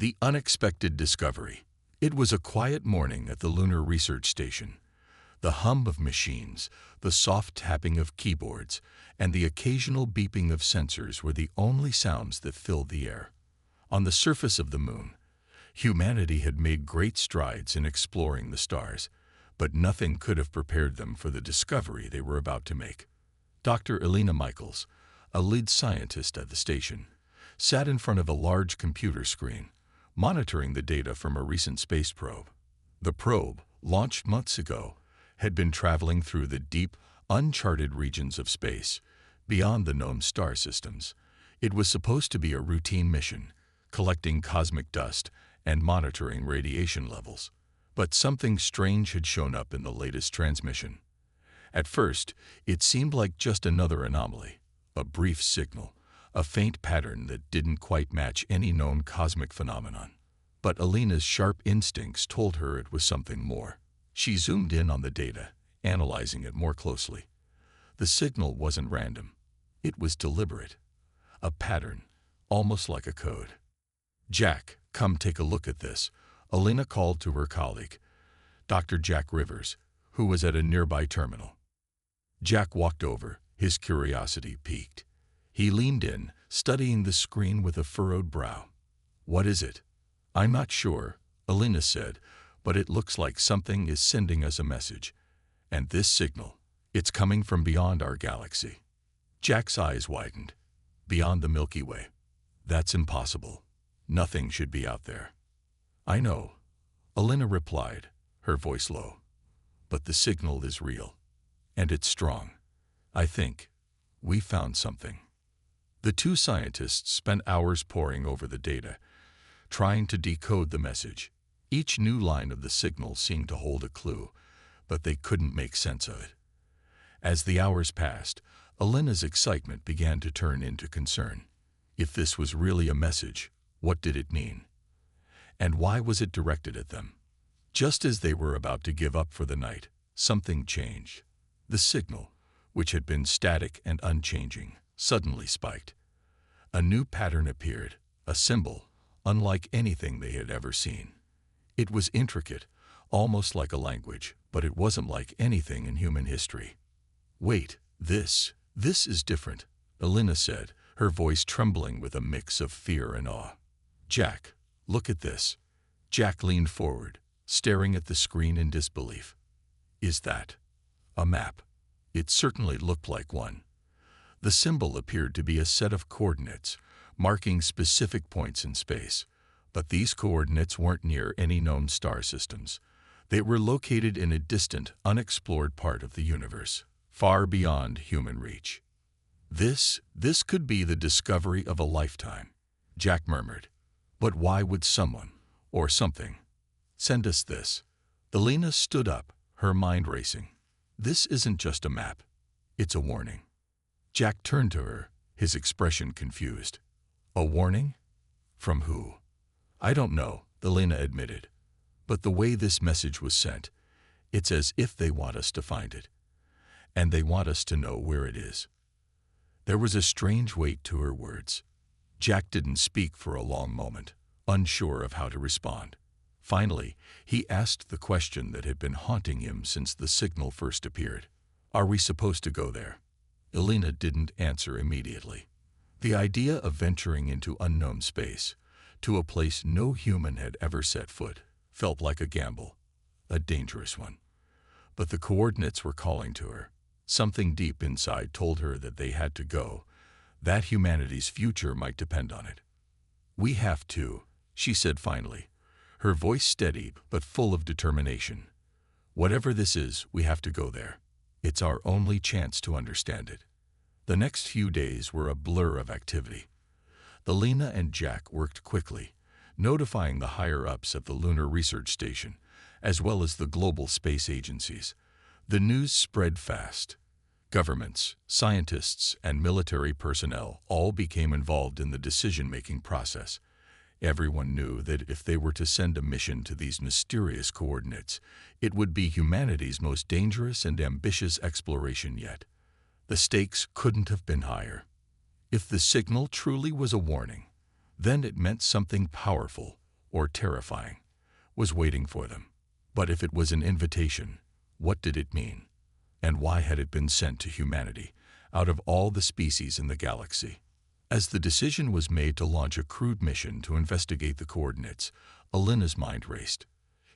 The unexpected discovery. It was a quiet morning at the Lunar Research Station. The hum of machines, the soft tapping of keyboards, and the occasional beeping of sensors were the only sounds that filled the air. On the surface of the moon, humanity had made great strides in exploring the stars, but nothing could have prepared them for the discovery they were about to make. Dr. Elena Michaels, a lead scientist at the station, sat in front of a large computer screen, monitoring the data from a recent space probe. The probe, launched months ago, had been traveling through the deep, uncharted regions of space, beyond the known star systems. It was supposed to be a routine mission, collecting cosmic dust and monitoring radiation levels. But something strange had shown up in the latest transmission. At first, it seemed like just another anomaly, a brief signal, a faint pattern that didn't quite match any known cosmic phenomenon. But Elena's sharp instincts told her it was something more. She zoomed in on the data, analyzing it more closely. The signal wasn't random. It was deliberate. A pattern, almost like a code. "Jack, come take a look at this," Elena called to her colleague, Dr. Jack Rivers, who was at a nearby terminal. Jack walked over, his curiosity piqued. He leaned in, studying the screen with a furrowed brow. "What is it?" "I'm not sure," Elena said, "but it looks like something is sending us a message. And this signal, it's coming from beyond our galaxy." Jack's eyes widened. "Beyond the Milky Way? That's impossible. Nothing should be out there." "I know," Elena replied, her voice low. "But the signal is real. And it's strong. I think we found something." The two scientists spent hours poring over the data, trying to decode the message. Each new line of the signal seemed to hold a clue, but they couldn't make sense of it. As the hours passed, Elena's excitement began to turn into concern. If this was really a message, what did it mean? And why was it directed at them? Just as they were about to give up for the night, something changed. The signal, which had been static and unchanging, suddenly spiked. A new pattern appeared, a symbol, unlike anything they had ever seen. It was intricate, almost like a language, but it wasn't like anything in human history. "Wait, this is different," Elena said, her voice trembling with a mix of fear and awe. "Jack, look at this." Jack leaned forward, staring at the screen in disbelief. "Is that a map?" It certainly looked like one. The symbol appeared to be a set of coordinates, marking specific points in space. But these coordinates weren't near any known star systems. They were located in a distant, unexplored part of the universe, far beyond human reach. This could be the discovery of a lifetime," Jack murmured. "But why would someone, or something, send us this?" Elena stood up, her mind racing. "This isn't just a map. It's a warning." Jack turned to her, his expression confused. "A warning? From who?" "I don't know," Elena admitted. "But the way this message was sent, it's as if they want us to find it. And they want us to know where it is." There was a strange weight to her words. Jack didn't speak for a long moment, unsure of how to respond. Finally, he asked the question that had been haunting him since the signal first appeared. "Are we supposed to go there?" Elena didn't answer immediately. The idea of venturing into unknown space, to a place no human had ever set foot, felt like a gamble, a dangerous one. But the coordinates were calling to her. Something deep inside told her that they had to go, that humanity's future might depend on it. "We have to," she said finally, her voice steady but full of determination. "Whatever this is, we have to go there. It's our only chance to understand it." The next few days were a blur of activity. Elena and Jack worked quickly, notifying the higher-ups of the Lunar Research Station, as well as the global space agencies. The news spread fast. Governments, scientists, and military personnel all became involved in the decision-making process. Everyone knew that if they were to send a mission to these mysterious coordinates, it would be humanity's most dangerous and ambitious exploration yet. The stakes couldn't have been higher. If the signal truly was a warning, then it meant something powerful, or terrifying, was waiting for them. But if it was an invitation, what did it mean? And why had it been sent to humanity, out of all the species in the galaxy? As the decision was made to launch a crewed mission to investigate the coordinates, Alina's mind raced.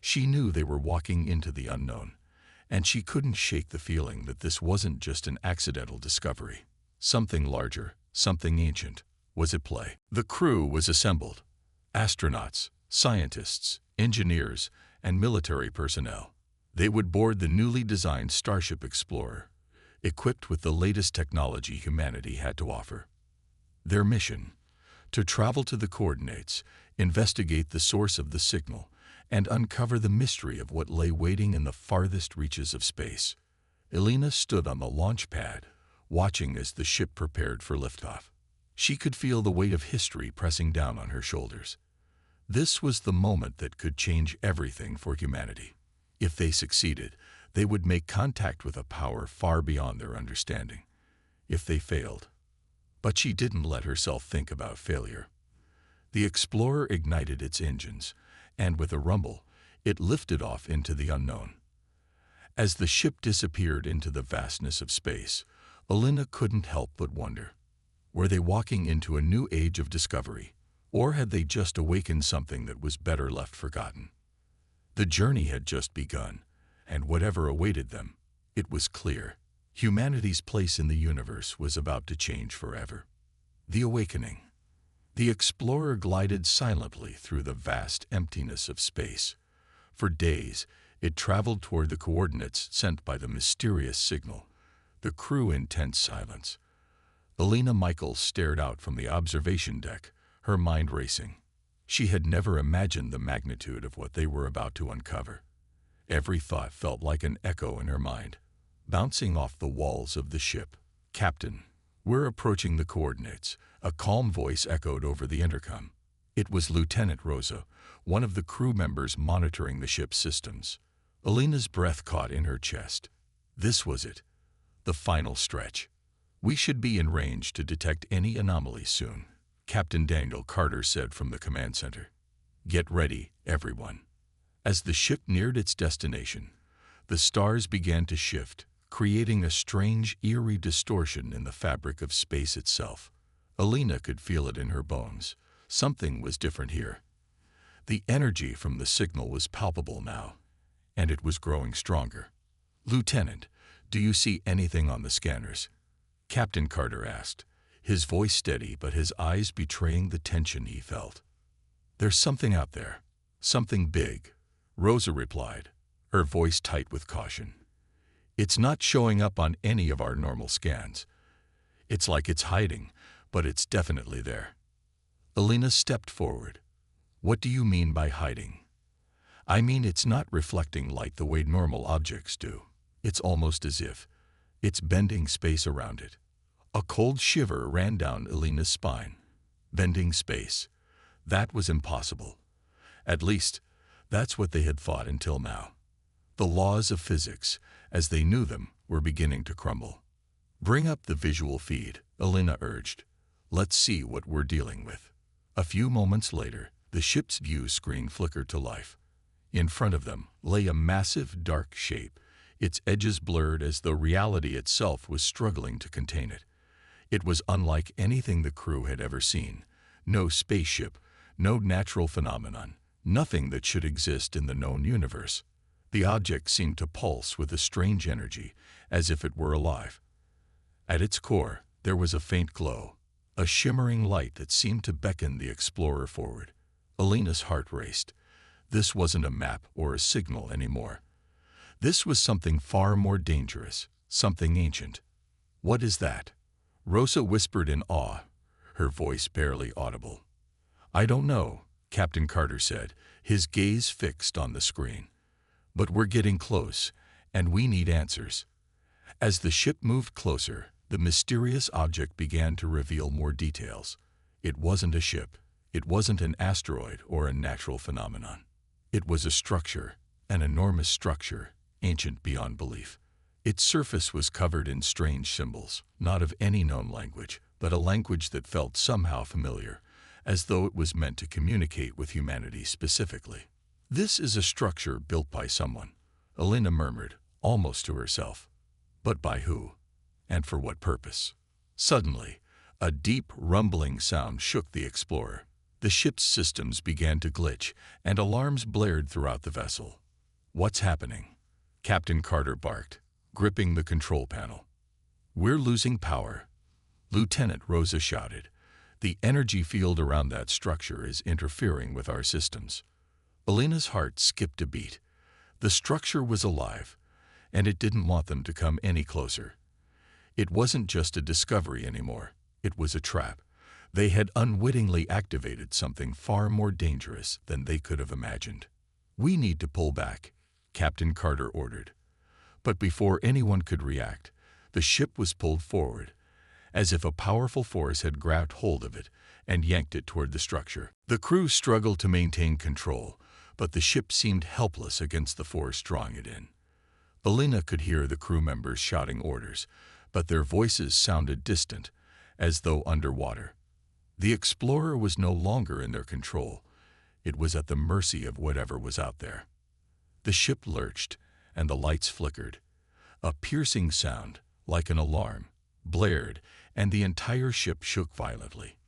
She knew they were walking into the unknown, and she couldn't shake the feeling that this wasn't just an accidental discovery. Something larger, something ancient, was at play. The crew was assembled. Astronauts, scientists, engineers, and military personnel. They would board the newly designed Starship Explorer, equipped with the latest technology humanity had to offer. Their mission: to travel to the coordinates, investigate the source of the signal, and uncover the mystery of what lay waiting in the farthest reaches of space. Alina stood on the launch pad, watching as the ship prepared for liftoff. She could feel the weight of history pressing down on her shoulders. This was the moment that could change everything for humanity. If they succeeded, they would make contact with a power far beyond their understanding. If they failed. But she didn't let herself think about failure. The Explorer ignited its engines, and with a rumble, it lifted off into the unknown. As the ship disappeared into the vastness of space, Alina couldn't help but wonder. Were they walking into a new age of discovery, or had they just awakened something that was better left forgotten? The journey had just begun, and whatever awaited them, it was clear. Humanity's place in the universe was about to change forever. The awakening. The Explorer glided silently through the vast emptiness of space. For days, it traveled toward the coordinates sent by the mysterious signal, the crew in tense silence. Alina Michaels stared out from the observation deck, her mind racing. She had never imagined the magnitude of what they were about to uncover. Every thought felt like an echo in her mind, bouncing off the walls of the ship. "Captain, we're approaching the coordinates," a calm voice echoed over the intercom. It was Lieutenant Rosa, one of the crew members monitoring the ship's systems. Alina's breath caught in her chest. This was it. The final stretch. "We should be in range to detect any anomalies soon," Captain Daniel Carter said from the command center. "Get ready, everyone." As the ship neared its destination, the stars began to shift, creating a strange, eerie distortion in the fabric of space itself. Alina could feel it in her bones. Something was different here. The energy from the signal was palpable now, and it was growing stronger. "Lieutenant, do you see anything on the scanners?" Captain Carter asked, his voice steady but his eyes betraying the tension he felt. "There's something out there. Something big," Rosa replied, her voice tight with caution. "It's not showing up on any of our normal scans. It's like it's hiding, but it's definitely there." Alina stepped forward. "What do you mean by hiding?" "I mean it's not reflecting light the way normal objects do. It's almost as if it's bending space around it." A cold shiver ran down Alina's spine. Bending space. That was impossible. At least, that's what they had thought until now. The laws of physics, as they knew them, were beginning to crumble. "Bring up the visual feed," Alina urged. "Let's see what we're dealing with." A few moments later, the ship's view screen flickered to life. In front of them lay a massive, dark shape, its edges blurred as though reality itself was struggling to contain it. It was unlike anything the crew had ever seen. No spaceship, no natural phenomenon, nothing that should exist in the known universe. The object seemed to pulse with a strange energy, as if it were alive. At its core, there was a faint glow, a shimmering light that seemed to beckon the Explorer forward. Alina's heart raced. This wasn't a map or a signal anymore. This was something far more dangerous, something ancient. "What is that?" Rosa whispered in awe, her voice barely audible. "I don't know," Captain Carter said, his gaze fixed on the screen. "But we're getting close, and we need answers." As the ship moved closer, the mysterious object began to reveal more details. It wasn't a ship. It wasn't an asteroid or a natural phenomenon. It was a structure, an enormous structure, ancient beyond belief. Its surface was covered in strange symbols, not of any known language, but a language that felt somehow familiar, as though it was meant to communicate with humanity specifically. "This is a structure built by someone," Elena murmured, almost to herself. But by who? And for what purpose? Suddenly, a deep, rumbling sound shook the Explorer. The ship's systems began to glitch, and alarms blared throughout the vessel. "What's happening?" Captain Carter barked, gripping the control panel. "We're losing power," Lieutenant Rosa shouted. "The energy field around that structure is interfering with our systems." Elena's heart skipped a beat. The structure was alive, and it didn't want them to come any closer. It wasn't just a discovery anymore. It was a trap. They had unwittingly activated something far more dangerous than they could have imagined. "We need to pull back," Captain Carter ordered. But before anyone could react, the ship was pulled forward, as if a powerful force had grabbed hold of it and yanked it toward the structure. The crew struggled to maintain control, but the ship seemed helpless against the force drawing it in. Elena could hear the crew members shouting orders, but their voices sounded distant, as though underwater. The Explorer was no longer in their control. It was at the mercy of whatever was out there. The ship lurched, and the lights flickered. A piercing sound, like an alarm, blared, and the entire ship shook violently.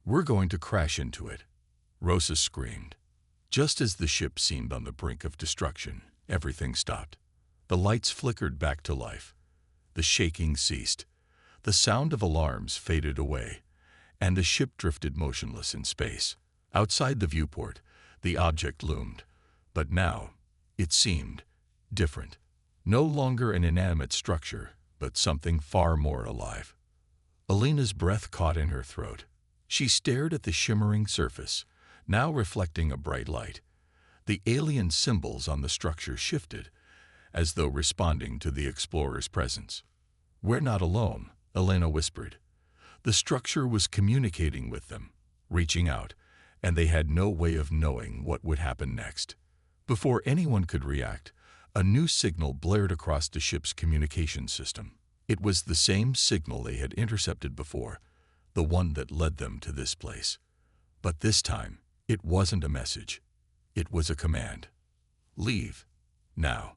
"We're going to crash into it," Rosa screamed. Just as the ship seemed on the brink of destruction, everything stopped. The lights flickered back to life. The shaking ceased. The sound of alarms faded away, and the ship drifted motionless in space. Outside the viewport, the object loomed, but now it seemed different. No longer an inanimate structure, but something far more alive. Elena's breath caught in her throat. She stared at the shimmering surface, now reflecting a bright light. The alien symbols on the structure shifted, as though responding to the Explorer's presence. "We're not alone," Elena whispered. The structure was communicating with them, reaching out, and they had no way of knowing what would happen next. Before anyone could react, a new signal blared across the ship's communication system. It was the same signal they had intercepted before, the one that led them to this place. But this time, it wasn't a message. It was a command. "Leave. Now."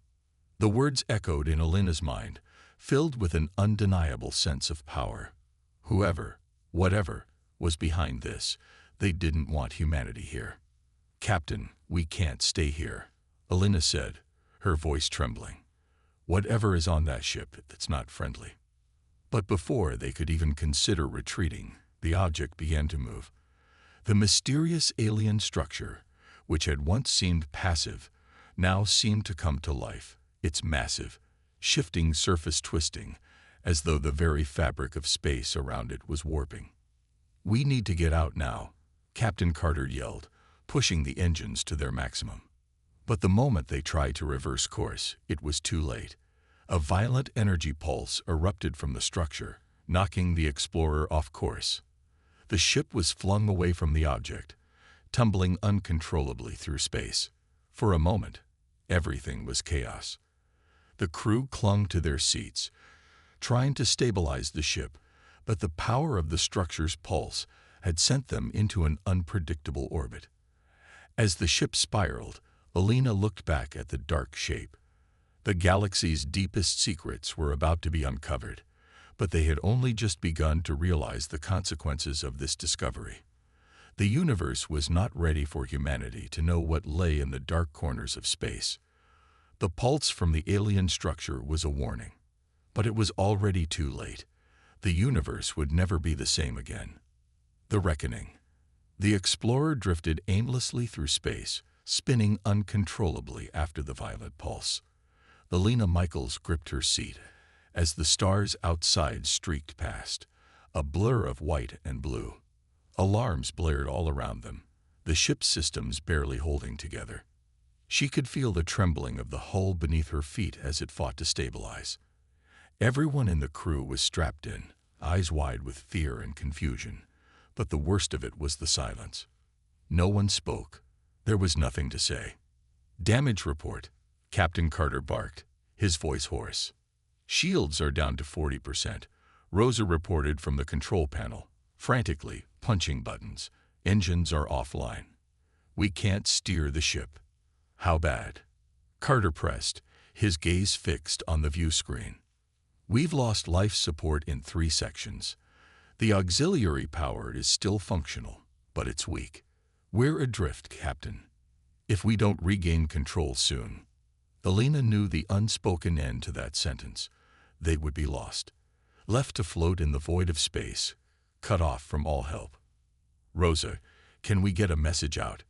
The words echoed in Elena's mind, filled with an undeniable sense of power. Whoever, whatever, was behind this, they didn't want humanity here. "Captain, we can't stay here," Elena said, her voice trembling. "Whatever is on that ship, it's not friendly." But before they could even consider retreating, the object began to move. The mysterious alien structure, which had once seemed passive, now seemed to come to life, its massive, shifting surface twisting, as though the very fabric of space around it was warping. "We need to get out now," Captain Carter yelled, pushing the engines to their maximum. But the moment they tried to reverse course, it was too late. A violent energy pulse erupted from the structure, knocking the Explorer off course. The ship was flung away from the object, tumbling uncontrollably through space. For a moment, everything was chaos. The crew clung to their seats, trying to stabilize the ship, but the power of the structure's pulse had sent them into an unpredictable orbit. As the ship spiraled, Elena looked back at the dark shape. The galaxy's deepest secrets were about to be uncovered, but they had only just begun to realize the consequences of this discovery. The universe was not ready for humanity to know what lay in the dark corners of space. The pulse from the alien structure was a warning, but it was already too late. The universe would never be the same again. The reckoning. The Explorer drifted aimlessly through space, spinning uncontrollably after the violet pulse. Elena Michaels gripped her seat as the stars outside streaked past, a blur of white and blue. Alarms blared all around them, the ship's systems barely holding together. She could feel the trembling of the hull beneath her feet as it fought to stabilize. Everyone in the crew was strapped in, eyes wide with fear and confusion, but the worst of it was the silence. No one spoke. There was nothing to say. "Damage report," Captain Carter barked, his voice hoarse. "Shields are down to 40%, Rosa reported from the control panel, frantically punching buttons. Engines are offline. We can't steer the ship. How bad? Carter pressed, his gaze fixed on the view screen. We've lost life support in 3 sections. The auxiliary power is still functional, but it's weak. We're adrift, Captain. If we don't regain control soon. Elena knew the unspoken end to that sentence. They would be lost, left to float in the void of space, cut off from all help. Rosa, can we get a message out?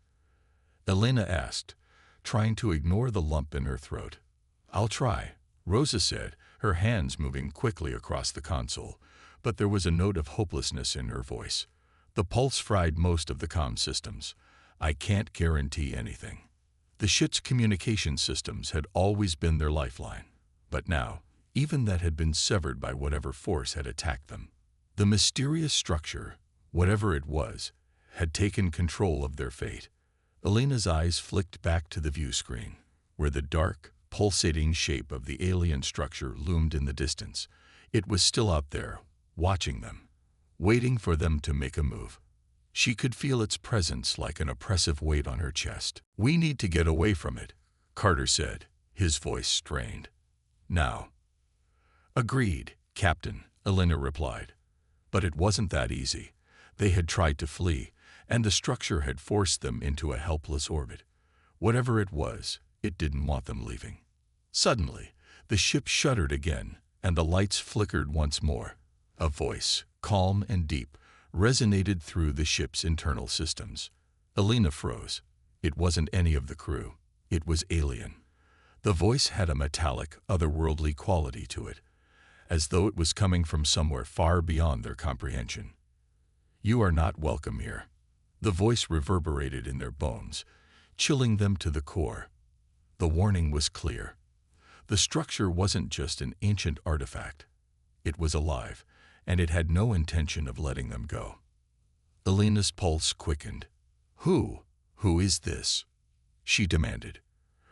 Elena asked, trying to ignore the lump in her throat. I'll try, Rosa said, her hands moving quickly across the console, but there was a note of hopelessness in her voice. The pulse fried most of the comm systems. I can't guarantee anything. The ship's communication systems had always been their lifeline, but now, even that had been severed by whatever force had attacked them. The mysterious structure, whatever it was, had taken control of their fate. Elena's eyes flicked back to the view screen, where the dark, pulsating shape of the alien structure loomed in the distance. It was still out there, watching them, waiting for them to make a move. She could feel its presence like an oppressive weight on her chest. We need to get away from it, Carter said, his voice strained. Now. Agreed, Captain, Elena replied. But it wasn't that easy. They had tried to flee, and the structure had forced them into a helpless orbit. Whatever it was, it didn't want them leaving. Suddenly, the ship shuddered again, and the lights flickered once more. A voice, calm and deep, resonated through the ship's internal systems. Elena froze. It wasn't any of the crew. It was alien. The voice had a metallic, otherworldly quality to it, as though it was coming from somewhere far beyond their comprehension. You are not welcome here. The voice reverberated in their bones, chilling them to the core. The warning was clear. The structure wasn't just an ancient artifact. It was alive, and it had no intention of letting them go. Elena's pulse quickened. Who is this? She demanded.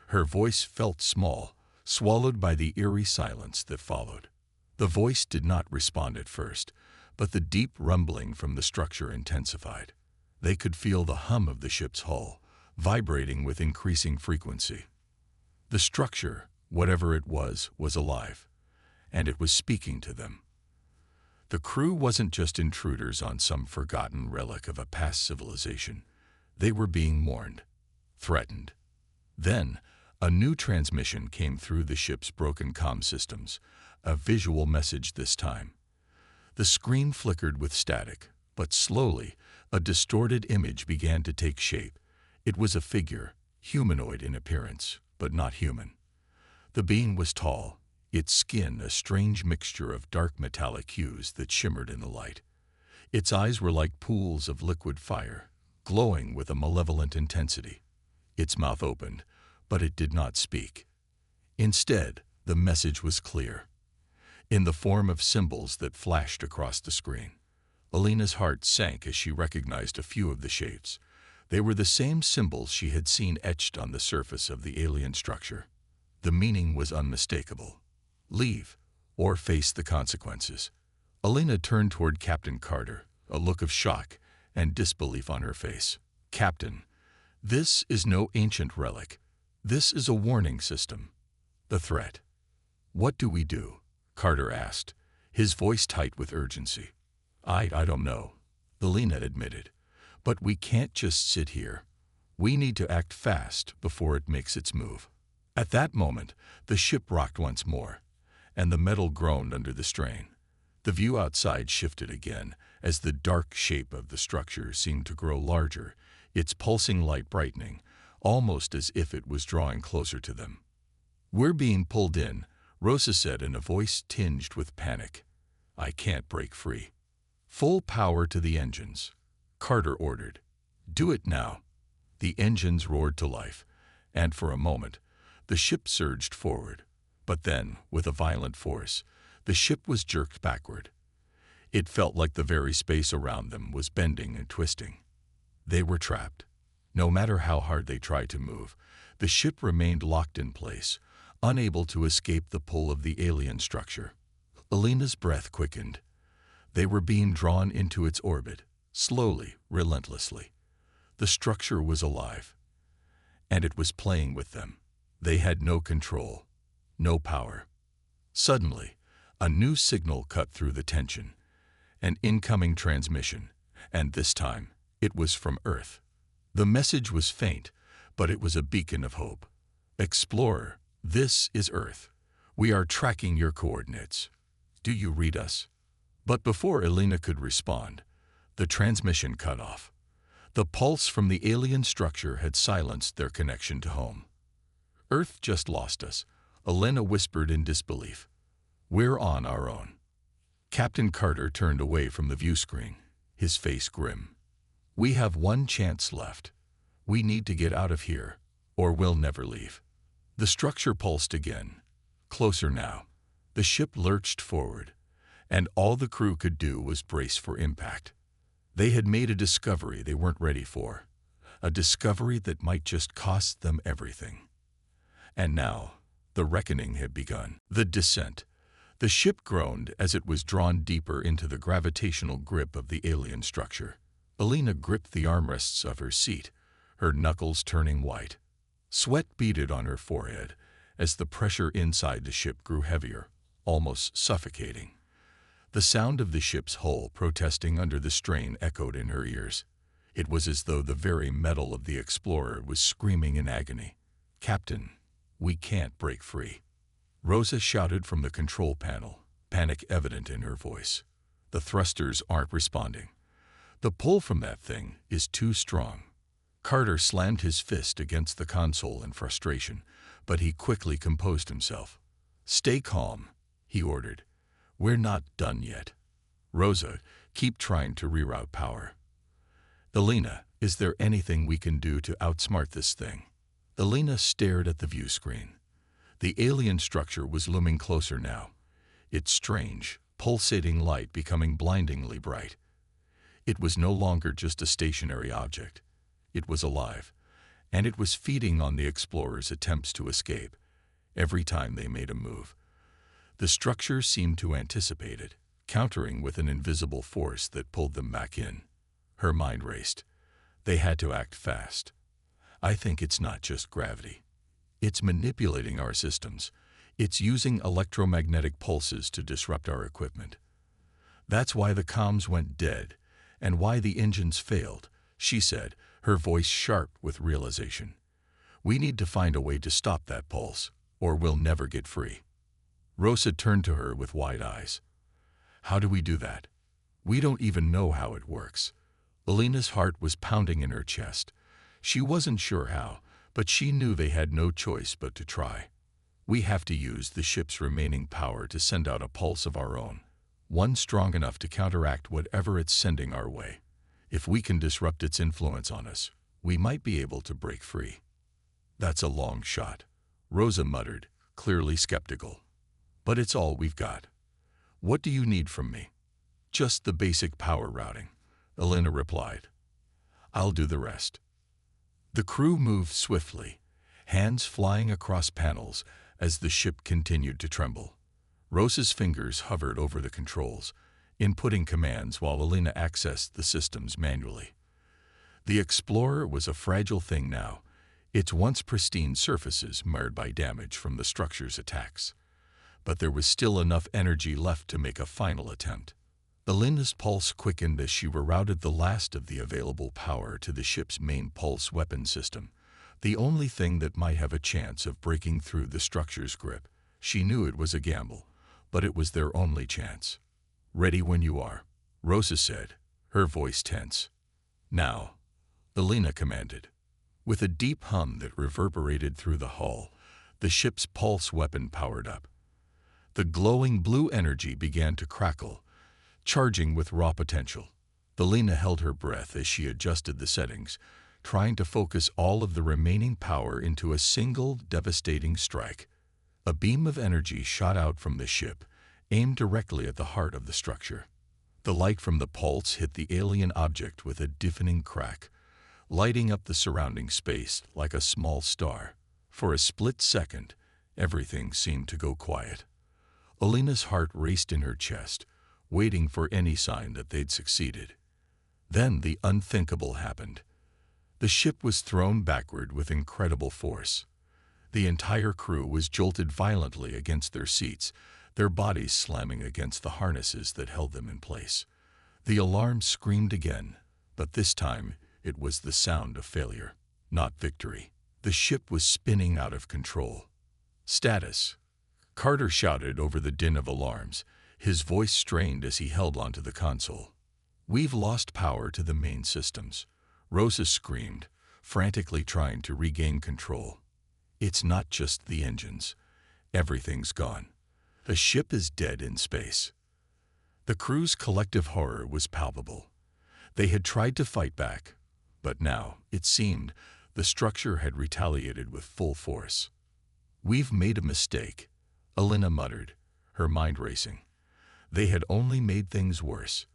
Her voice felt small, swallowed by the eerie silence that followed. The voice did not respond at first, but the deep rumbling from the structure intensified. They could feel the hum of the ship's hull, vibrating with increasing frequency. The structure, whatever it was alive, and it was speaking to them. The crew wasn't just intruders on some forgotten relic of a past civilization. They were being mourned, threatened. Then, a new transmission came through the ship's broken comm systems, a visual message this time. The screen flickered with static, but slowly, a distorted image began to take shape. It was a figure, humanoid in appearance, but not human. The being was tall, its skin a strange mixture of dark metallic hues that shimmered in the light. Its eyes were like pools of liquid fire, glowing with a malevolent intensity. Its mouth opened, but it did not speak. Instead, the message was clear, in the form of symbols that flashed across the screen. Elena's heart sank as she recognized a few of the shapes. They were the same symbols she had seen etched on the surface of the alien structure. The meaning was unmistakable. Leave, or face the consequences. Elena turned toward Captain Carter, a look of shock and disbelief on her face. Captain, this is no ancient relic. This is a warning system. The threat. What do we do? Carter asked, his voice tight with urgency. I don't know, Elena admitted. But we can't just sit here. We need to act fast before it makes its move. At that moment, the ship rocked once more, and the metal groaned under the strain. The view outside shifted again as the dark shape of the structure seemed to grow larger, its pulsing light brightening, almost as if it was drawing closer to them. We're being pulled in, Rosa said in a voice tinged with panic. I can't break free. Full power to the engines, Carter ordered. Do it now. The engines roared to life, and for a moment, the ship surged forward. But then, with a violent force, the ship was jerked backward. It felt like the very space around them was bending and twisting. They were trapped. No matter how hard they tried to move, the ship remained locked in place, unable to escape the pull of the alien structure. Elena's breath quickened. They were being drawn into its orbit, slowly, relentlessly. The structure was alive, and it was playing with them. They had no control, no power. Suddenly, a new signal cut through the tension, an incoming transmission, and this time, it was from Earth. The message was faint, but it was a beacon of hope. Explorer, this is Earth. We are tracking your coordinates. Do you read us? But before Elena could respond, the transmission cut off. The pulse from the alien structure had silenced their connection to home. Earth just lost us, Elena whispered in disbelief. We're on our own. Captain Carter turned away from the view screen, his face grim. We have one chance left. We need to get out of here, or we'll never leave. The structure pulsed again. Closer now. The ship lurched forward, and all the crew could do was brace for impact. They had made a discovery they weren't ready for, a discovery that might just cost them everything. And now, the reckoning had begun. The descent. The ship groaned as it was drawn deeper into the gravitational grip of the alien structure. Elena gripped the armrests of her seat, her knuckles turning white. Sweat beaded on her forehead as the pressure inside the ship grew heavier, almost suffocating. The sound of the ship's hull protesting under the strain echoed in her ears. It was as though the very metal of the Explorer was screaming in agony. Captain, we can't break free. Rosa shouted from the control panel, panic evident in her voice. The thrusters aren't responding. The pull from that thing is too strong. Carter slammed his fist against the console in frustration, but he quickly composed himself. Stay calm, he ordered. We're not done yet. Rosa, keep trying to reroute power. Elena, is there anything we can do to outsmart this thing? Elena stared at the view screen. The alien structure was looming closer now, its strange, pulsating light becoming blindingly bright. It was no longer just a stationary object. It was alive, and it was feeding on the Explorer's attempts to escape. Every time they made a move, the structure seemed to anticipate it, countering with an invisible force that pulled them back in. Her mind raced. They had to act fast. I think it's not just gravity. It's manipulating our systems. It's using electromagnetic pulses to disrupt our equipment. That's why the comms went dead, and why the engines failed, she said, her voice sharp with realization. We need to find a way to stop that pulse, or we'll never get free. Rosa turned to her with wide eyes. How do we do that? We don't even know how it works. Elena's heart was pounding in her chest. She wasn't sure how, but she knew they had no choice but to try. We have to use the ship's remaining power to send out a pulse of our own, one strong enough to counteract whatever it's sending our way. If we can disrupt its influence on us, we might be able to break free. That's a long shot, Rosa muttered, clearly skeptical. But it's all we've got. What do you need from me? Just the basic power routing, Elena replied. I'll do the rest. The crew moved swiftly, hands flying across panels as the ship continued to tremble. Rosa's fingers hovered over the controls, inputting commands while Elena accessed the systems manually. The Explorer was a fragile thing now, its once pristine surfaces marred by damage from the structure's attacks. But there was still enough energy left to make a final attempt. Elena's pulse quickened as she rerouted the last of the available power to the ship's main pulse weapon system, the only thing that might have a chance of breaking through the structure's grip. She knew it was a gamble, but it was their only chance. Ready when you are, Rosa said, her voice tense. Now, Elena commanded. With a deep hum that reverberated through the hull, the ship's pulse weapon powered up. The glowing blue energy began to crackle, charging with raw potential. Elena held her breath as she adjusted the settings, trying to focus all of the remaining power into a single devastating strike. A beam of energy shot out from the ship, aimed directly at the heart of the structure. The light from the pulse hit the alien object with a deafening crack, lighting up the surrounding space like a small star. For a split second, everything seemed to go quiet. Elena's heart raced in her chest, waiting for any sign that they'd succeeded. Then the unthinkable happened. The ship was thrown backward with incredible force. The entire crew was jolted violently against their seats, their bodies slamming against the harnesses that held them in place. The alarm screamed again, but this time it was the sound of failure, not victory. The ship was spinning out of control. "Status," Carter shouted over the din of alarms, his voice strained as he held onto the console. "We've lost power to the main systems," Rosa screamed, frantically trying to regain control. "It's not just the engines. Everything's gone. The ship is dead in space." The crew's collective horror was palpable. They had tried to fight back, but now, it seemed, the structure had retaliated with full force. "We've made a mistake," Elena muttered, her mind racing. They had only made things worse.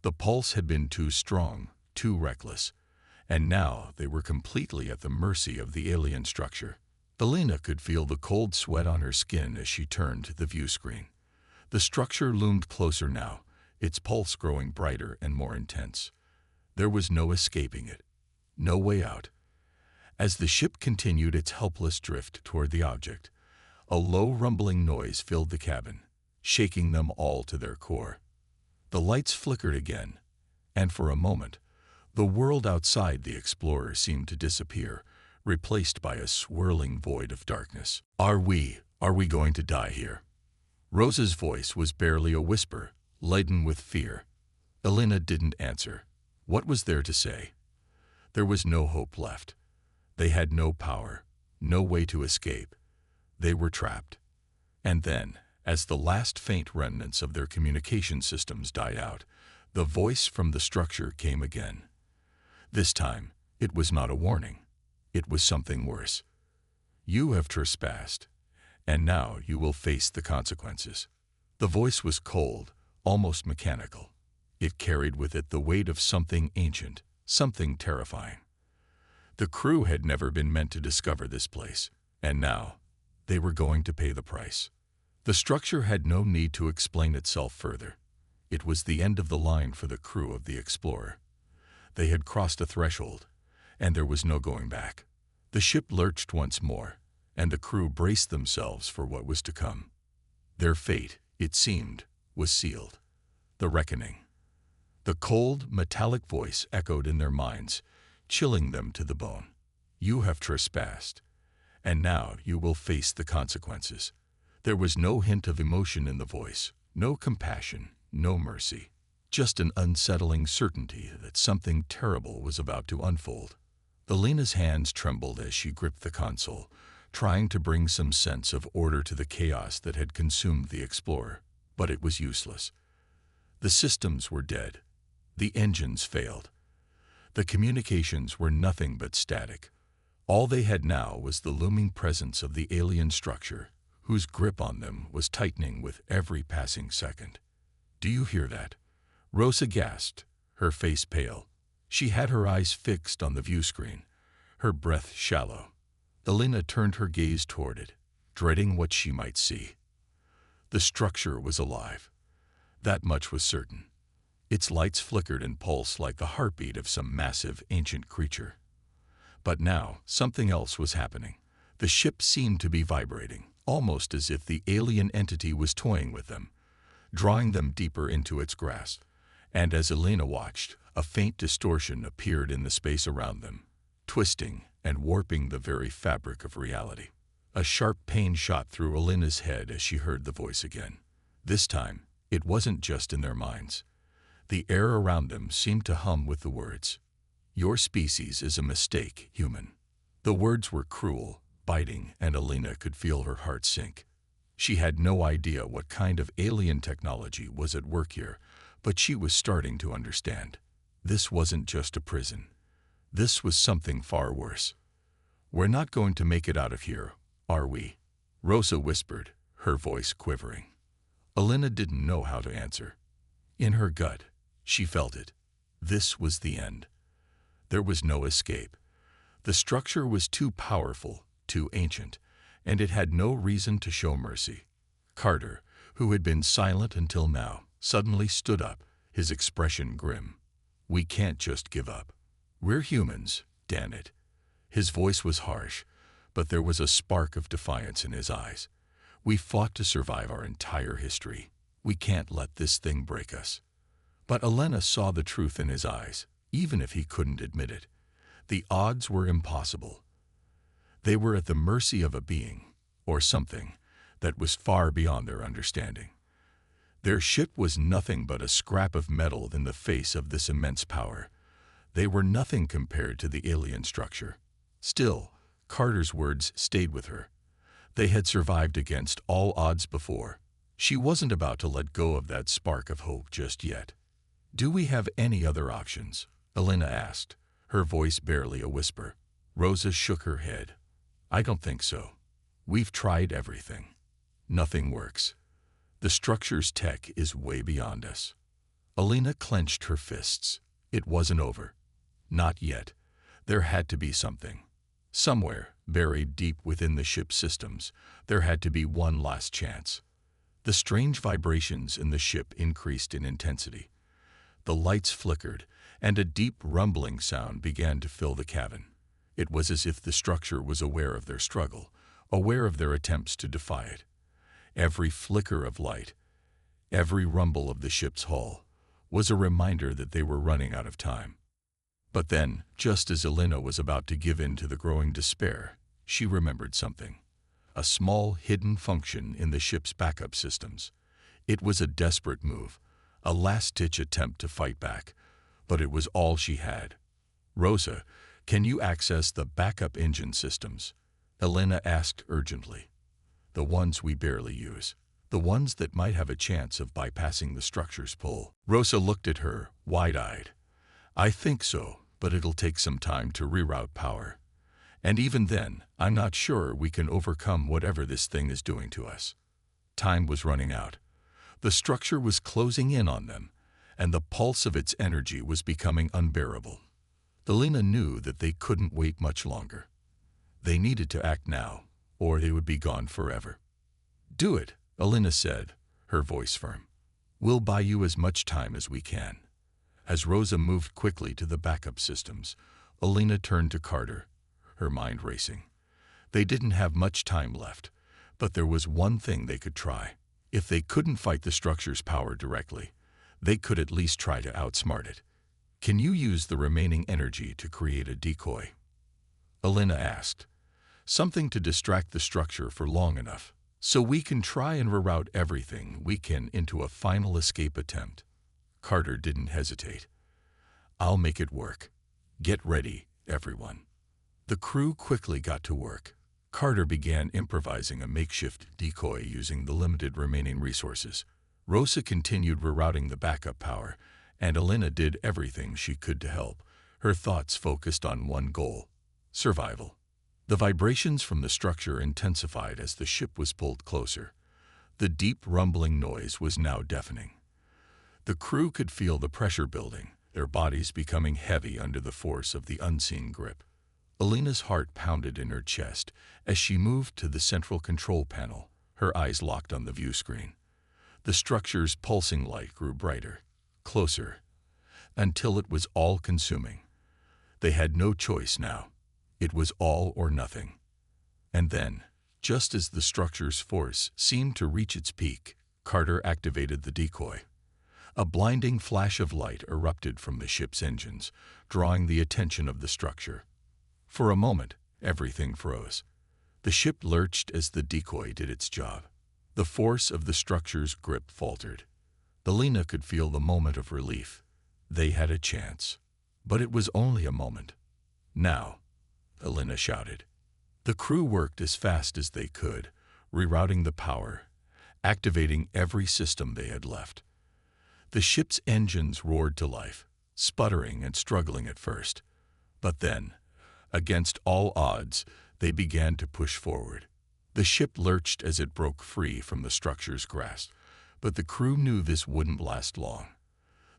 The pulse had been too strong, too reckless, and now they were completely at the mercy of the alien structure. Elena could feel the cold sweat on her skin as she turned to the view screen. The structure loomed closer now, its pulse growing brighter and more intense. There was no escaping it, no way out. As the ship continued its helpless drift toward the object, a low rumbling noise filled the cabin, shaking them all to their core. The lights flickered again, and for a moment, the world outside the Explorer seemed to disappear, replaced by a swirling void of darkness. Are we going to die here?" Rosa's voice was barely a whisper, laden with fear. Elena didn't answer. What was there to say? There was no hope left. They had no power, no way to escape. They were trapped. And then, as the last faint remnants of their communication systems died out, the voice from the structure came again. This time, it was not a warning. It was something worse. "You have trespassed, and now you will face the consequences." The voice was cold, almost mechanical. It carried with it the weight of something ancient, something terrifying. The crew had never been meant to discover this place, and now they were going to pay the price. The structure had no need to explain itself further. It was the end of the line for the crew of the Explorer. They had crossed a threshold, and there was no going back. The ship lurched once more, and the crew braced themselves for what was to come. Their fate, it seemed, was sealed. The reckoning. The cold, metallic voice echoed in their minds, chilling them to the bone. "You have trespassed, and now you will face the consequences." There was no hint of emotion in the voice, no compassion, no mercy, just an unsettling certainty that something terrible was about to unfold. Elena's hands trembled as she gripped the console, trying to bring some sense of order to the chaos that had consumed the Explorer, but it was useless. The systems were dead. The engines failed. The communications were nothing but static. All they had now was the looming presence of the alien structure, whose grip on them was tightening with every passing second. "Do you hear that?" Rosa gasped, her face pale. She had her eyes fixed on the view screen, her breath shallow. Elena turned her gaze toward it, dreading what she might see. The structure was alive. That much was certain. Its lights flickered and pulsed like the heartbeat of some massive, ancient creature. But now, something else was happening. The ship seemed to be vibrating, almost as if the alien entity was toying with them, drawing them deeper into its grasp. And as Elena watched, a faint distortion appeared in the space around them, twisting and warping the very fabric of reality. A sharp pain shot through Elena's head as she heard the voice again. This time, it wasn't just in their minds. The air around them seemed to hum with the words, "Your species is a mistake, human." The words were cruel, biting, and Elena could feel her heart sink. She had no idea what kind of alien technology was at work here, but she was starting to understand. This wasn't just a prison. This was something far worse. "We're not going to make it out of here, are we?" Rosa whispered, her voice quivering. Elena didn't know how to answer. In her gut, she felt it. This was the end. There was no escape. The structure was too powerful, too ancient, and it had no reason to show mercy. Carter, who had been silent until now, suddenly stood up, his expression grim. We can't just give up. We're humans, damn it. His voice was harsh, but there was a spark of defiance in his eyes. We fought to survive our entire history. We can't let this thing break us. But Elena saw the truth in his eyes, even if he couldn't admit it. The odds were impossible. They were at the mercy of a being, or something, that was far beyond their understanding. Their ship was nothing but a scrap of metal in the face of this immense power. They were nothing compared to the alien structure. Still, Carter's words stayed with her. They had survived against all odds before. She wasn't about to let go of that spark of hope just yet. "Do we have any other options?" Elena asked, her voice barely a whisper. Rosa shook her head. "I don't think so. We've tried everything. Nothing works. The structure's tech is way beyond us." Elena clenched her fists. It wasn't over. Not yet. There had to be something. Somewhere, buried deep within the ship's systems, there had to be one last chance. The strange vibrations in the ship increased in intensity. The lights flickered, and a deep rumbling sound began to fill the cabin. It was as if the structure was aware of their struggle, aware of their attempts to defy it. Every flicker of light, every rumble of the ship's hull, was a reminder that they were running out of time. But then, just as Elena was about to give in to the growing despair, she remembered something. A small, hidden function in the ship's backup systems. It was a desperate move, a last-ditch attempt to fight back, but it was all she had. "Rosa, can you access the backup engine systems?" Elena asked urgently. "The ones we barely use. The ones that might have a chance of bypassing the structure's pull." Rosa looked at her, wide-eyed. "I think so, but it'll take some time to reroute power. And even then, I'm not sure we can overcome whatever this thing is doing to us." Time was running out. The structure was closing in on them, and the pulse of its energy was becoming unbearable. Elena knew that they couldn't wait much longer. They needed to act now, or they would be gone forever. "Do it," Elena said, her voice firm. "We'll buy you as much time as we can." As Rosa moved quickly to the backup systems, Elena turned to Carter, her mind racing. They didn't have much time left, but there was one thing they could try. If they couldn't fight the structure's power directly, they could at least try to outsmart it. "Can you use the remaining energy to create a decoy?" Elena asked. "Something to distract the structure for long enough, so we can try and reroute everything we can into a final escape attempt." Carter didn't hesitate. "I'll make it work. Get ready, everyone." The crew quickly got to work. Carter began improvising a makeshift decoy using the limited remaining resources. Rosa continued rerouting the backup power, and Elena did everything she could to help, her thoughts focused on one goal: survival. The vibrations from the structure intensified as the ship was pulled closer. The deep rumbling noise was now deafening. The crew could feel the pressure building, their bodies becoming heavy under the force of the unseen grip. Elena's heart pounded in her chest as she moved to the central control panel, her eyes locked on the view screen. The structure's pulsing light grew brighter, closer, until it was all-consuming. They had no choice now. It was all or nothing. And then, just as the structure's force seemed to reach its peak, Carter activated the decoy. A blinding flash of light erupted from the ship's engines, drawing the attention of the structure. For a moment, everything froze. The ship lurched as the decoy did its job. The force of the structure's grip faltered. Elena could feel the moment of relief. They had a chance. But it was only a moment. "Now," Elena shouted. The crew worked as fast as they could, rerouting the power, activating every system they had left. The ship's engines roared to life, sputtering and struggling at first. But then, against all odds, they began to push forward. The ship lurched as it broke free from the structure's grasp, but the crew knew this wouldn't last long.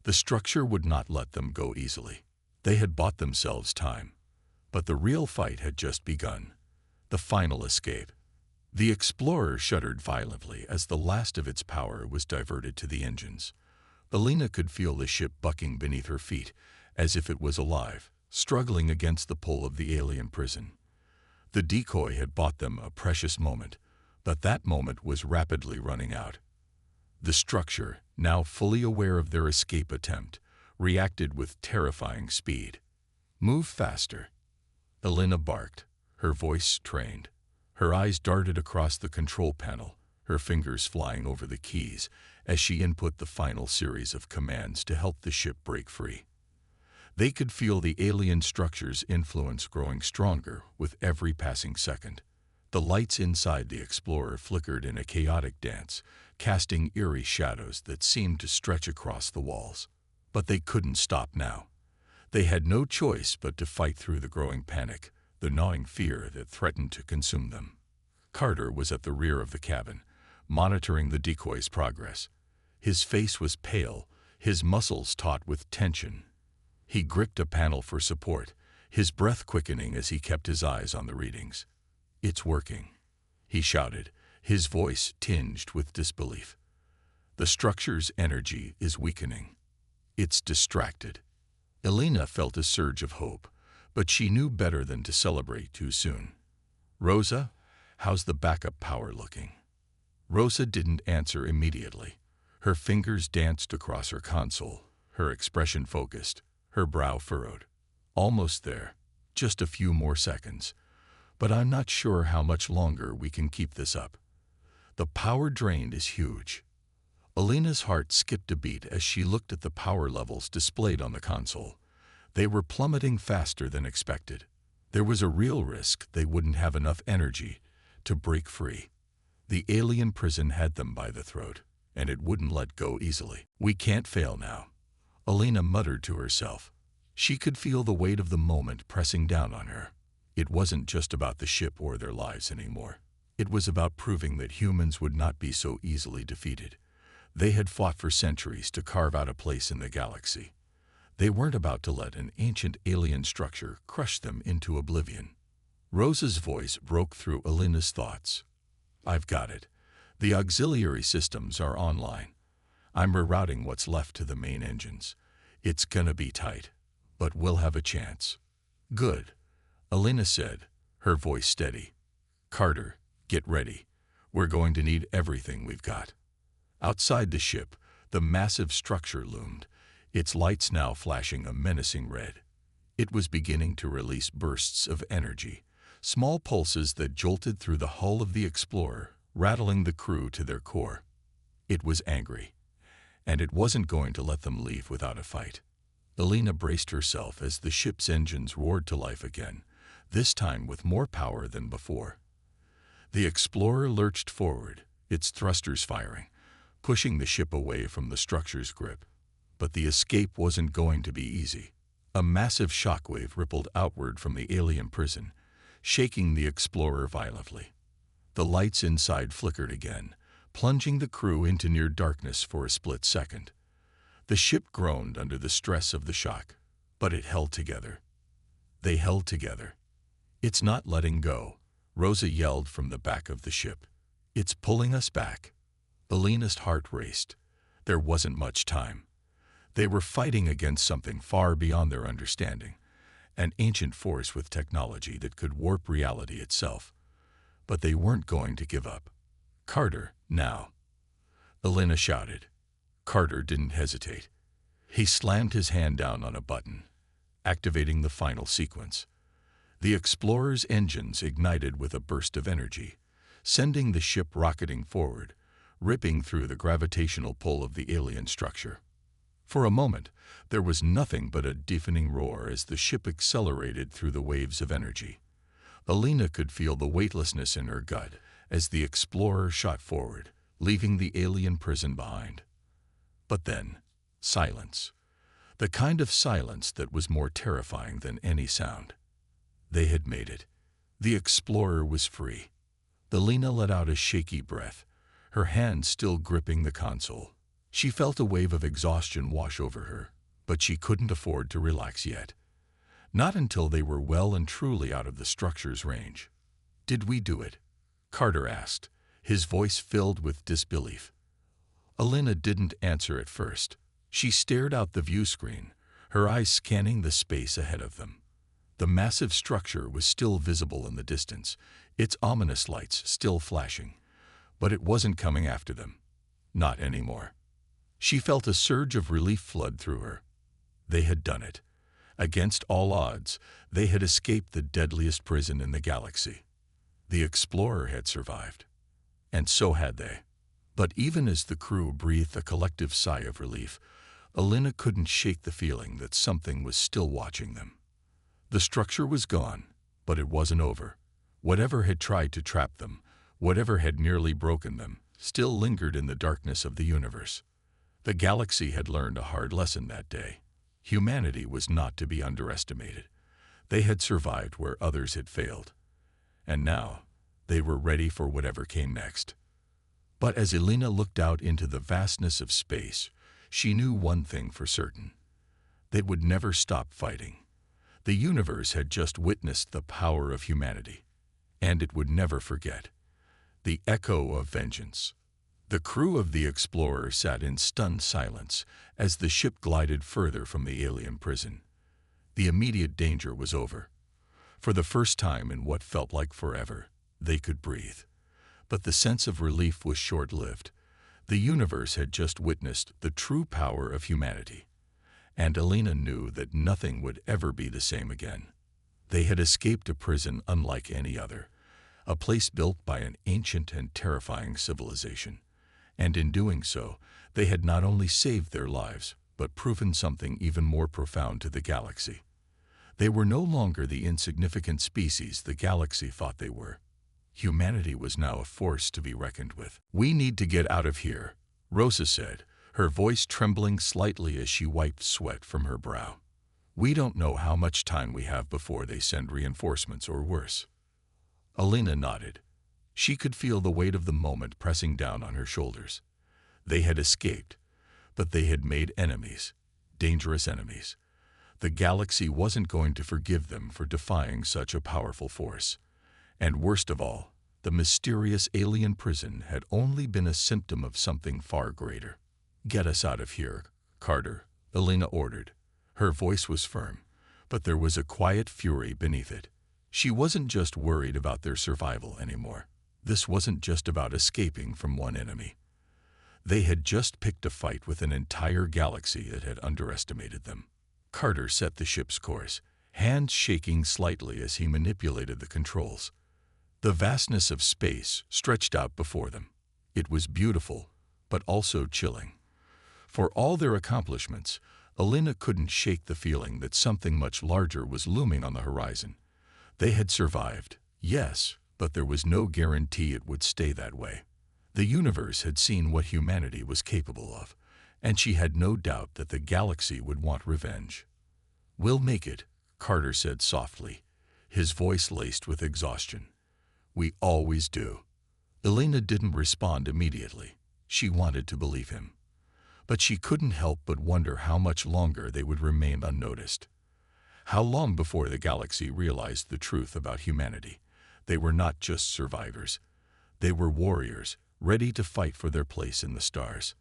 The structure would not let them go easily. They had bought themselves time. But the real fight had just begun. The final escape. The Explorer shuddered violently as the last of its power was diverted to the engines. Elena could feel the ship bucking beneath her feet as if it was alive, struggling against the pull of the alien prison. The decoy had bought them a precious moment, but that moment was rapidly running out. The structure, now fully aware of their escape attempt, reacted with terrifying speed. "Move faster," Elena barked, her voice trained. Her eyes darted across the control panel, her fingers flying over the keys as she input the final series of commands to help the ship break free. They could feel the alien structure's influence growing stronger with every passing second. The lights inside the Explorer flickered in a chaotic dance, casting eerie shadows that seemed to stretch across the walls. But they couldn't stop now. They had no choice but to fight through the growing panic, the gnawing fear that threatened to consume them. Carter was at the rear of the cabin, monitoring the decoy's progress. His face was pale, his muscles taut with tension. He gripped a panel for support, his breath quickening as he kept his eyes on the readings. "It's working," he shouted, his voice tinged with disbelief. "The structure's energy is weakening. It's distracted." Elena felt a surge of hope, but she knew better than to celebrate too soon. "Rosa, how's the backup power looking?" Rosa didn't answer immediately. Her fingers danced across her console, her expression focused, her brow furrowed. "Almost there. Just a few more seconds. But I'm not sure how much longer we can keep this up. The power drain is huge." Elena's heart skipped a beat as she looked at the power levels displayed on the console. They were plummeting faster than expected. There was a real risk they wouldn't have enough energy to break free. The alien prison had them by the throat, and it wouldn't let go easily. "We can't fail now," Elena muttered to herself. She could feel the weight of the moment pressing down on her. It wasn't just about the ship or their lives anymore. It was about proving that humans would not be so easily defeated. They had fought for centuries to carve out a place in the galaxy. They weren't about to let an ancient alien structure crush them into oblivion. Rosa's voice broke through Elena's thoughts. "I've got it. The auxiliary systems are online. I'm rerouting what's left to the main engines. It's gonna be tight, but we'll have a chance." "Good," Elena said, her voice steady. "Carter, get ready. We're going to need everything we've got." Outside the ship, the massive structure loomed, its lights now flashing a menacing red. It was beginning to release bursts of energy, small pulses that jolted through the hull of the Explorer, rattling the crew to their core. It was angry, and it wasn't going to let them leave without a fight. Elena braced herself as the ship's engines roared to life again, this time with more power than before. The Explorer lurched forward, its thrusters firing, pushing the ship away from the structure's grip. But the escape wasn't going to be easy. A massive shockwave rippled outward from the alien prison, shaking the Explorer violently. The lights inside flickered again, plunging the crew into near darkness for a split second. The ship groaned under the stress of the shock, but it held together. They held together. "It's not letting go," Rosa yelled from the back of the ship. "It's pulling us back." Elena's heart raced. There wasn't much time. They were fighting against something far beyond their understanding, an ancient force with technology that could warp reality itself. But they weren't going to give up. "Carter, now," Elena shouted. Carter didn't hesitate. He slammed his hand down on a button, activating the final sequence. The Explorer's engines ignited with a burst of energy, sending the ship rocketing forward, ripping through the gravitational pull of the alien structure. For a moment, there was nothing but a deafening roar as the ship accelerated through the waves of energy. Elena could feel the weightlessness in her gut as the Explorer shot forward, leaving the alien prison behind. But then, silence. The kind of silence that was more terrifying than any sound. They had made it. The Explorer was free. Elena let out a shaky breath, her hand still gripping the console. She felt a wave of exhaustion wash over her, but she couldn't afford to relax yet. Not until they were well and truly out of the structure's range. "Did we do it?" Carter asked, his voice filled with disbelief. Elena didn't answer at first. She stared out the view screen, her eyes scanning the space ahead of them. The massive structure was still visible in the distance, its ominous lights still flashing. But it wasn't coming after them. Not anymore. She felt a surge of relief flood through her. They had done it. Against all odds, they had escaped the deadliest prison in the galaxy. The Explorer had survived. And so had they. But even as the crew breathed a collective sigh of relief, Alina couldn't shake the feeling that something was still watching them. The structure was gone, but it wasn't over. Whatever had tried to trap them, whatever had nearly broken them, still lingered in the darkness of the universe. The galaxy had learned a hard lesson that day. Humanity was not to be underestimated. They had survived where others had failed. And now, they were ready for whatever came next. But as Alina looked out into the vastness of space, she knew one thing for certain. They would never stop fighting. The universe had just witnessed the power of humanity, and it would never forget. The echo of vengeance. The crew of the Explorer sat in stunned silence as the ship glided further from the alien prison. The immediate danger was over. For the first time in what felt like forever, they could breathe. But the sense of relief was short-lived. The universe had just witnessed the true power of humanity, and Alina knew that nothing would ever be the same again. They had escaped a prison unlike any other, a place built by an ancient and terrifying civilization. And in doing so, they had not only saved their lives, but proven something even more profound to the galaxy. They were no longer the insignificant species the galaxy thought they were. Humanity was now a force to be reckoned with. "We need to get out of here," Rosa said, her voice trembling slightly as she wiped sweat from her brow. "We don't know how much time we have before they send reinforcements or worse." Alina nodded. She could feel the weight of the moment pressing down on her shoulders. They had escaped, but they had made enemies, dangerous enemies. The galaxy wasn't going to forgive them for defying such a powerful force. And worst of all, the mysterious alien prison had only been a symptom of something far greater. "Get us out of here, Carter," Alina ordered. Her voice was firm, but there was a quiet fury beneath it. She wasn't just worried about their survival anymore. This wasn't just about escaping from one enemy. They had just picked a fight with an entire galaxy that had underestimated them. Carter set the ship's course, hands shaking slightly as he manipulated the controls. The vastness of space stretched out before them. It was beautiful, but also chilling. For all their accomplishments, Alina couldn't shake the feeling that something much larger was looming on the horizon. They had survived, yes, but there was no guarantee it would stay that way. The universe had seen what humanity was capable of, and she had no doubt that the galaxy would want revenge. "We'll make it," Carter said softly, his voice laced with exhaustion. "We always do." Alina didn't respond immediately. She wanted to believe him. But she couldn't help but wonder how much longer they would remain unnoticed. How long before the galaxy realized the truth about humanity? They were not just survivors. They were warriors, ready to fight for their place in the stars.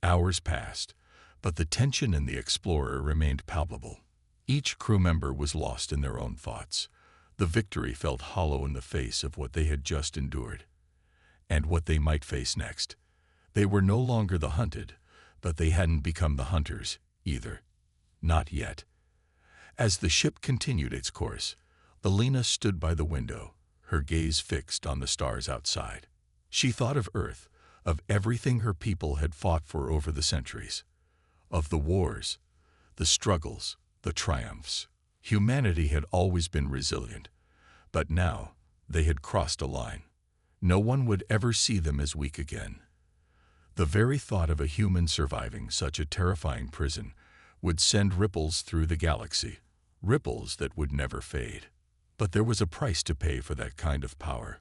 Hours passed, but the tension in the Explorer remained palpable. Each crew member was lost in their own thoughts. The victory felt hollow in the face of what they had just endured, and what they might face next. They were no longer the hunted, but they hadn't become the hunters either. Not yet. As the ship continued its course, Alina stood by the window, her gaze fixed on the stars outside. She thought of Earth, of everything her people had fought for over the centuries, of the wars, the struggles, the triumphs. Humanity had always been resilient, but now they had crossed a line. No one would ever see them as weak again. The very thought of a human surviving such a terrifying prison would send ripples through the galaxy, ripples that would never fade. But there was a price to pay for that kind of power.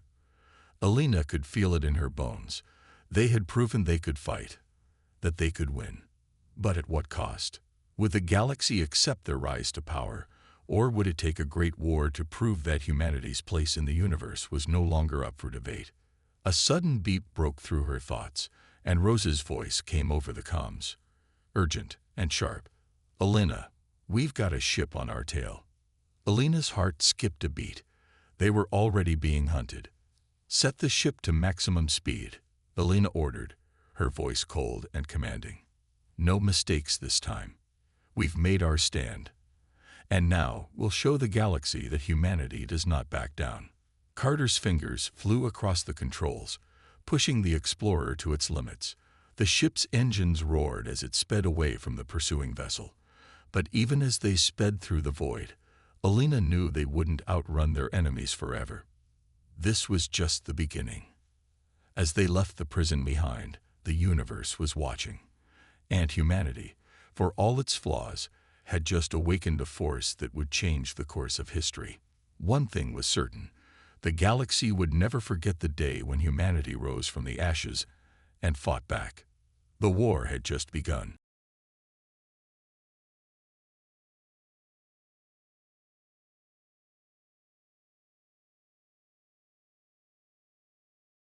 Alina could feel it in her bones. They had proven they could fight, that they could win. But at what cost? Would the galaxy accept their rise to power, or would it take a great war to prove that humanity's place in the universe was no longer up for debate? A sudden beep broke through her thoughts, and Rose's voice came over the comms. Urgent and sharp. "Alina, We've got a ship on our tail. Alina's heart skipped a beat. They were already being hunted. Set the ship to maximum speed, Alina ordered, her voice cold and commanding. No mistakes this time. We've made our stand. And now we'll show the galaxy that humanity does not back down. Carter's fingers flew across the controls, pushing the Explorer to its limits. The ship's engines roared as it sped away from the pursuing vessel. But even as they sped through the void, Alina knew they wouldn't outrun their enemies forever. This was just the beginning. As they left the prison behind, the universe was watching. And humanity, for all its flaws, had just awakened a force that would change the course of history. One thing was certain: the galaxy would never forget the day when humanity rose from the ashes and fought back. The war had just begun.